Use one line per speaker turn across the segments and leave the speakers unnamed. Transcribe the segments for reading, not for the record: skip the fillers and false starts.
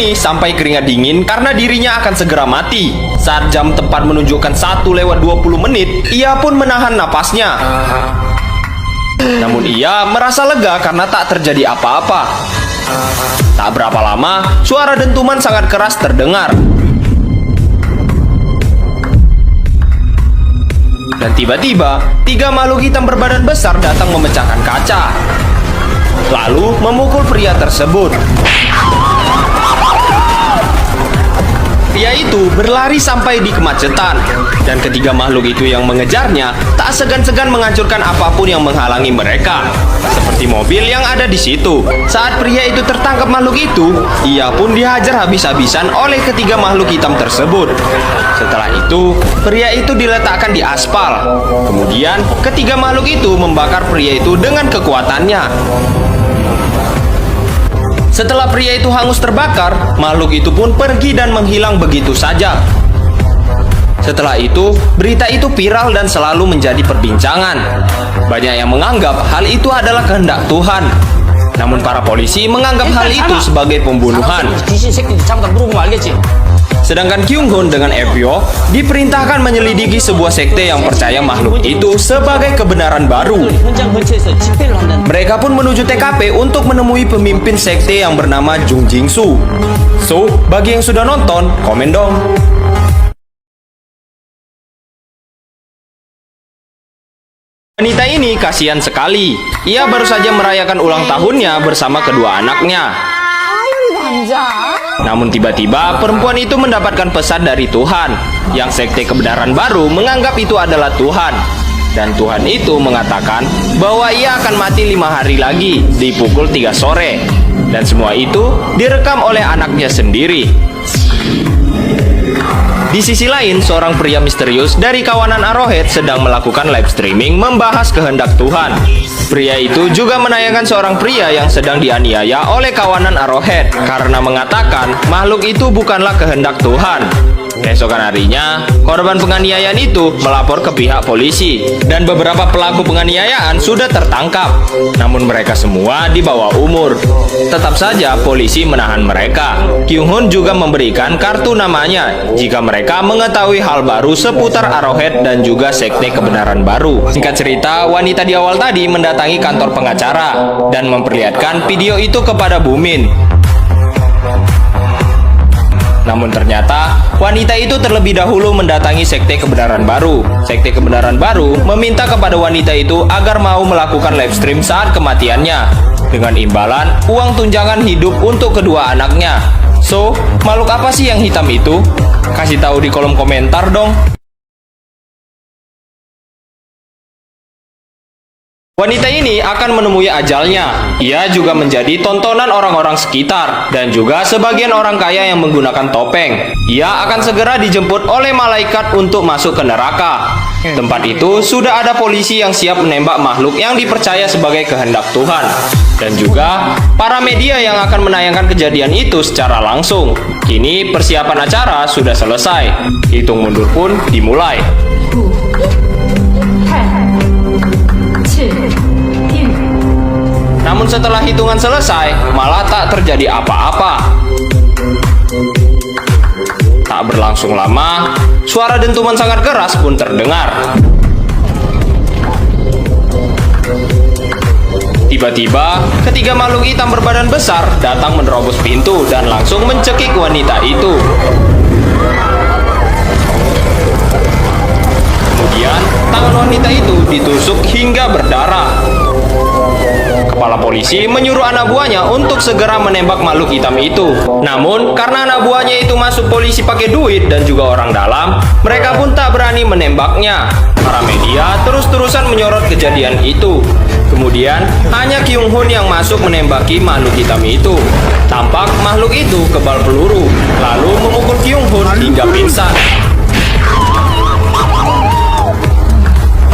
ini sampai keringat dingin karena dirinya akan segera mati. Saat jam tepat menunjukkan 1:20 menit, ia pun menahan napasnya. Namun ia merasa lega karena tak terjadi apa-apa. Tak berapa lama, suara dentuman sangat keras terdengar. Dan tiba-tiba, 3 makhluk hitam berbadan besar datang memecahkan kaca, lalu memukul pria tersebut. Pria itu berlari sampai di kemacetan, dan ketiga makhluk itu yang mengejarnya tak segan-segan menghancurkan apapun yang menghalangi mereka, seperti mobil yang ada di situ. Saat pria itu tertangkap makhluk itu, ia pun dihajar habis-habisan oleh ketiga makhluk hitam tersebut. Setelah itu, pria itu diletakkan di aspal. Kemudian, ketiga makhluk itu membakar pria itu dengan kekuatannya. Setelah pria itu hangus terbakar, makhluk itu pun pergi dan menghilang begitu saja. Setelah itu, berita itu viral dan selalu menjadi perbincangan. Banyak yang menganggap hal itu adalah kehendak Tuhan. Namun para polisi menganggap hal itu sebagai pembunuhan. Sedangkan Kyung-hoon dengan Epyo diperintahkan menyelidiki sebuah sekte yang percaya makhluk itu sebagai kebenaran baru. Mereka pun menuju TKP untuk menemui pemimpin sekte yang bernama Jung Jingsu. So, bagi yang sudah nonton, komen dong. Wanita ini kasihan sekali. Ia baru saja merayakan ulang tahunnya bersama kedua anaknya. Namun tiba-tiba perempuan itu mendapatkan pesan dari Tuhan, yang sekte kebenaran baru menganggap itu adalah Tuhan. Dan Tuhan itu mengatakan bahwa ia akan mati 5 hari lagi di pukul 3 sore. Dan semua itu direkam oleh anaknya sendiri. Di sisi lain, seorang pria misterius dari kawanan Arrowhead sedang melakukan live streaming membahas kehendak Tuhan. Pria itu juga menayangkan seorang pria yang sedang dianiaya oleh kawanan Arrowhead karena mengatakan makhluk itu bukanlah kehendak Tuhan. Keesokan harinya, korban penganiayaan itu melapor ke pihak polisi dan beberapa pelaku penganiayaan sudah tertangkap. Namun mereka semua di bawah umur. Tetap saja polisi menahan mereka. Kyung-hoon juga memberikan kartu namanya jika mereka mengetahui hal baru seputar Arrowhead dan juga sekte kebenaran baru. Singkat cerita, wanita di awal tadi mendatangi kantor pengacara dan memperlihatkan video itu kepada Bumin. Namun ternyata, wanita itu terlebih dahulu mendatangi sekte kebenaran baru. Sekte kebenaran baru meminta kepada wanita itu agar mau melakukan live stream saat kematiannya, dengan imbalan uang tunjangan hidup untuk kedua anaknya. So, makhluk apa sih yang hitam itu? Kasih tahu di kolom komentar dong. Wanita ini akan menemui ajalnya. Ia juga menjadi tontonan orang-orang sekitar dan juga sebagian orang kaya yang menggunakan topeng. Ia akan segera dijemput oleh malaikat untuk masuk ke neraka. Tempat itu sudah ada polisi yang siap menembak makhluk yang dipercaya sebagai kehendak Tuhan. Dan juga para media yang akan menayangkan kejadian itu secara langsung. Kini persiapan acara sudah selesai. Hitung mundur pun dimulai. Namun setelah hitungan selesai, malah tak terjadi apa-apa. Tak berlangsung lama, suara dentuman sangat keras pun terdengar. Tiba-tiba, ketiga makhluk hitam berbadan besar datang menerobos pintu dan langsung mencekik wanita itu. Kemudian, tangan wanita itu ditusuk hingga berdarah. Kepala polisi menyuruh anak buahnya untuk segera menembak makhluk hitam itu. Namun, karena anak buahnya itu masuk polisi pakai duit dan juga orang dalam, mereka pun tak berani menembaknya. Para media terus-terusan menyorot kejadian itu. Kemudian, hanya Kyung-hoon yang masuk menembaki makhluk hitam itu. Tampak makhluk itu kebal peluru, lalu memukul Kyung-hoon hingga pingsan.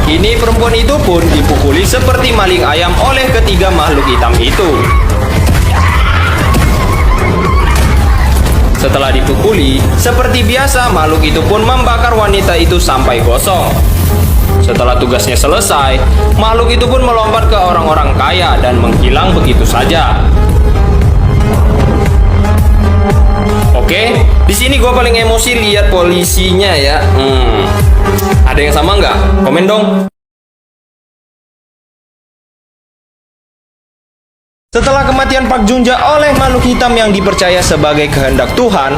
Kini perempuan itu pun dipukuli seperti maling ayam oleh ketiga makhluk hitam itu. Setelah dipukuli, seperti biasa makhluk itu pun membakar wanita itu sampai gosong. Setelah tugasnya selesai, makhluk itu pun melompat ke orang-orang kaya dan menghilang begitu saja. Di sini gue paling emosi lihat polisinya ya. Ada yang sama nggak? Komen dong. Setelah kematian Park Junja oleh makhluk hitam yang dipercaya sebagai kehendak Tuhan,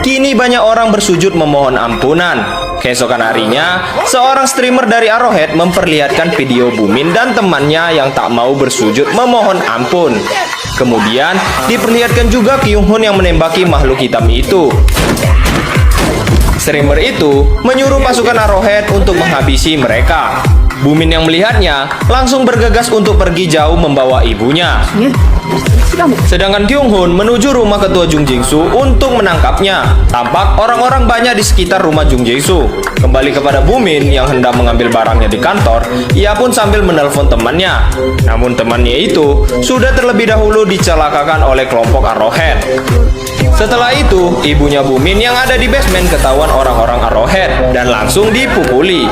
kini banyak orang bersujud memohon ampunan. Keesokan harinya, seorang streamer dari Arrowhead memperlihatkan video Bumin dan temannya yang tak mau bersujud memohon ampun. Kemudian, diperlihatkan juga Kyung Hoon yang menembaki makhluk hitam itu. Streamer itu menyuruh pasukan Arrowhead untuk menghabisi mereka. Bumin yang melihatnya langsung bergegas untuk pergi jauh membawa ibunya. Sedangkan Kyung Hoon menuju rumah ketua Jung Jingsu untuk menangkapnya. Tampak orang-orang banyak di sekitar rumah Jung Jingsu. Kembali kepada Bumin yang hendak mengambil barangnya di kantor, ia pun sambil menelpon temannya. Namun temannya itu sudah terlebih dahulu dicelakakan oleh kelompok Arrowhead. Setelah itu, ibunya Bumin yang ada di basement ketahuan orang-orang Arrowhead dan langsung dipukuli.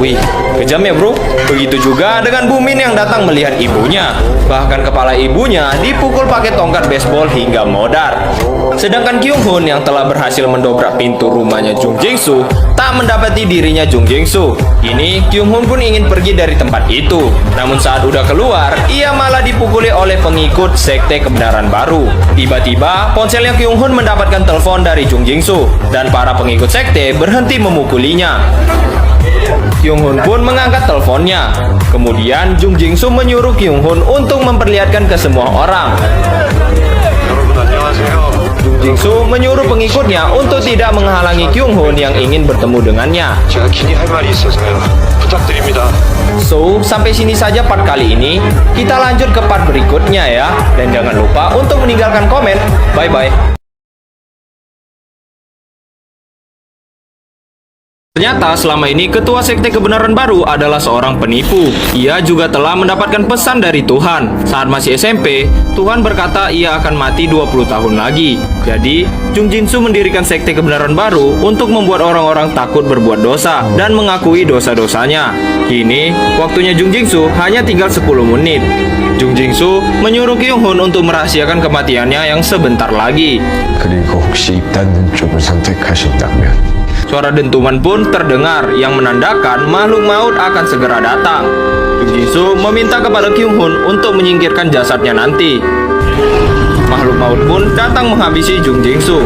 Wih, kejam ya bro. Begitu juga dengan Bumin yang datang melihat ibunya. Bahkan kepala ibunya dipukul pakai tongkat baseball hingga modar. Sedangkan Kyung Hoon yang telah berhasil mendobrak pintu rumahnya Jung Jingsu tak mendapati dirinya Jung Jingsu. Kini Kyung Hoon pun ingin pergi dari tempat itu. Namun saat udah keluar, ia malah dipukuli oleh pengikut sekte kebenaran baru. Tiba-tiba ponselnya Kyung Hoon mendapatkan telepon dari Jung Jingsu dan para pengikut sekte berhenti memukulinya. Kyung Hoon pun mengangkat teleponnya. Kemudian Jung Jingsu menyuruh Kyung Hoon untuk memperlihatkan ke semua orang. Jung Jingsu menyuruh pengikutnya untuk tidak menghalangi Kyung Hoon yang ingin bertemu dengannya. So, sampai sini saja part kali ini. Kita lanjut ke part berikutnya ya. Dan jangan lupa untuk meninggalkan komen. Bye-bye. Ternyata selama ini ketua sekte kebenaran baru adalah seorang penipu. Ia juga telah mendapatkan pesan dari Tuhan. Saat masih SMP, Tuhan berkata ia akan mati 20 tahun lagi. Jadi, Jung Jingsu mendirikan sekte kebenaran baru untuk membuat orang-orang takut berbuat dosa dan mengakui dosa-dosanya. Kini, waktunya Jung Jingsu hanya tinggal 10 menit. Jung Jingsu menyuruh Kyung Hoon untuk merahasiakan kematiannya yang sebentar lagi.
그리고 혹시 입닫는 쪽을 선택하신다면
Suara dentuman pun terdengar yang menandakan makhluk maut akan segera datang. Jung Jingsu meminta kepada Kyung Hoon untuk menyingkirkan jasadnya nanti. Makhluk maut pun datang menghabisi Jung Jingsu.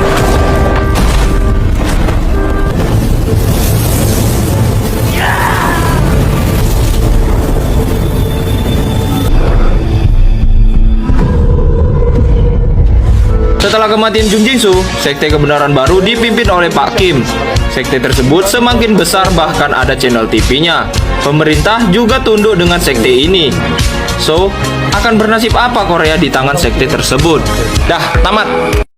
Setelah kematian Jung Jingsu, sekte kebenaran baru dipimpin oleh Pak Kim. Sekte tersebut semakin besar, bahkan ada channel TV-nya. Pemerintah juga tunduk dengan sekte ini. So, akan bernasib apa Korea di tangan sekte tersebut? Dah, tamat.